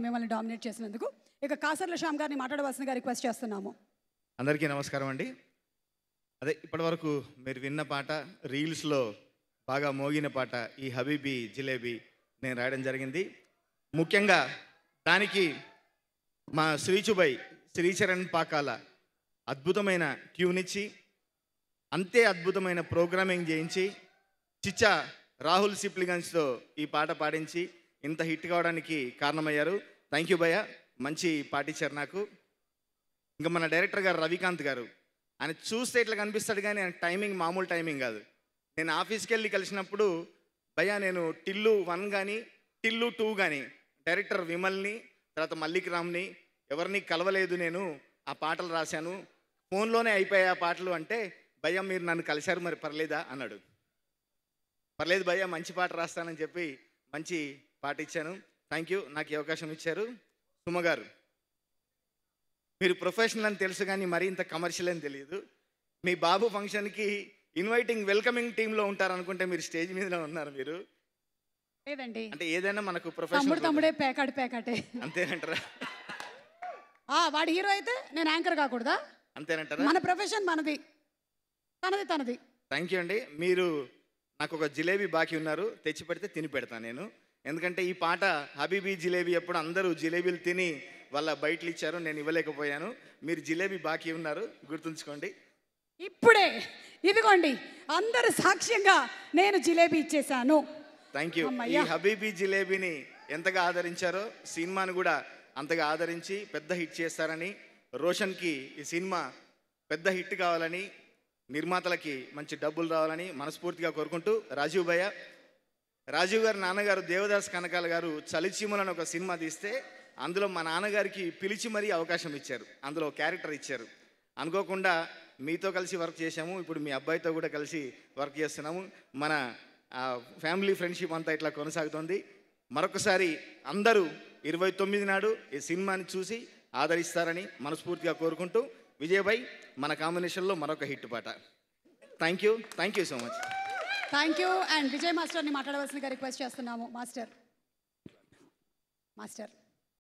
మిమ్మల్ని డామినేట్ చేసినందుకు. ఇక కాసర్ల శ్యామ్ గారిని మాట్లాడవలసిందిగా రిక్వెస్ట్ చేస్తున్నాము. అందరికీ నమస్కారం అండి. అదే ఇప్పటివరకు మీరు విన్న పాట, రీల్స్లో బాగా మోగిన పాట ఈ హబీబీ జిలేబీ నేను రాయడం జరిగింది. ముఖ్యంగా దానికి మా శ్రీచరణ్ పాకాల అద్భుతమైన ట్యూనిచ్చి, అంతే అద్భుతమైన ప్రోగ్రామింగ్ చేయించి, చిచ్చా రాహుల్ సిప్లిగన్స్తో ఈ పాట పాడించి ఇంత హిట్ కావడానికి కారణమయ్యారు. థ్యాంక్ యూ భయ్య, మంచి పాట ఇచ్చారు నాకు. ఇంకా మన డైరెక్టర్ గారు రవికాంత్ గారు, ఆయన చూస్తే ఇట్లా కనిపిస్తాడు కానీ ఆయన టైమింగ్ మామూలు టైమింగ్ కాదు. నేను ఆఫీస్కి వెళ్ళి కలిసినప్పుడు భయ్య నేను టిల్లు 1 కానీ టిల్లు 2 కానీ డైరెక్టర్ విమల్ని తర్వాత మల్లిక్ రామ్ని ఎవరిని కలవలేదు, నేను ఆ పాటలు రాశాను, ఫోన్లోనే అయిపోయాయి ఆ పాటలు అంటే, భయ్య మీరు నన్ను కలిశారు మరి పర్లేదా అన్నాడు. పర్లేదు భయ్య, మంచి పాట రాస్తానని చెప్పి మంచి పాట ఇచ్చాను. థ్యాంక్ యూ, నాకు ఈ అవకాశం ఇచ్చారు. సుమ గారు, మీరు ప్రొఫెషనల్ అని తెలుసు కానీ మరీ ఇంత కమర్షియల్ అని తెలియదు. మీ బాబు ఫంక్షన్కి ఇన్వైటింగ్ వెల్కమింగ్ టీంలో ఉంటారనుకుంటే మీరు స్టేజ్ మీదనే ఉన్నారు. మీరు లేదండి, అంటే ఏదైనా మనకు ప్రొఫెషనల్ తమ్ముడే పేకాటే అంతేనంటారా? వాడి హీరో అయితే నేను యాంకర్ కాకూడదా? అంతేనంటారా? మన ప్రొఫెషన్ మనది, తనది. థ్యాంక్ యూ అండి. మీరు నాకు ఒక జిలేబీ బాకీ ఉన్నారు, తెచ్చి పెడితే తిని పెడతాను నేను. ఎందుకంటే ఈ పాట హబీబీ జిలేబీ ఎప్పుడు అందరూ జిలేబీలు తిని వాళ్ళ బయటలు ఇచ్చారు, నేను ఇవ్వలేకపోయాను. మీరు జిలేబీ బాకీ ఉన్నారు, గుర్తుంచుకోండి. ఇప్పుడే ఇదిగోండి అందరు సాక్ష్యంగా నేను జిలేబీ ఇచ్చేసాను. Thank you. ఈ హబీబీ జిలేబీని ఎంతగా ఆదరించారో సినిమాను కూడా అంతగా ఆదరించి పెద్ద హిట్ చేస్తారని, రోషన్కి ఈ సినిమా పెద్ద హిట్ కావాలని, నిర్మాతలకి మంచి డబ్బులు రావాలని మనస్ఫూర్తిగా కోరుకుంటూ, రాజీవ్ గారి నాన్నగారు దేవదాస్ కనకాల గారు చలిచీమలను ఒక సినిమా తీస్తే అందులో మా నాన్నగారికి పిలిచి మరీ అవకాశం ఇచ్చారు, అందులో క్యారెక్టర్ ఇచ్చారు. అనుకోకుండా మీతో కలిసి వర్క్ చేశాము, ఇప్పుడు మీ అబ్బాయితో కూడా కలిసి వర్క్ చేస్తున్నాము. మన ఫ్యామిలీ ఫ్రెండ్షిప్ అంతా ఇట్లా కొనసాగుతుంది. మరొకసారి అందరూ 29 నాడు ఈ సినిమాని చూసి ఆదరిస్తారని మనస్ఫూర్తిగా కోరుకుంటూ, విజయభాయ్ మన కాంబినేషన్లో మరొక హిట్ పాట. Thank you so much. Thank you. And Vijay మాస్టర్ని మాట్లాడవలసిందిగా రిక్వెస్ట్ చేస్తున్నాము. మాస్టర్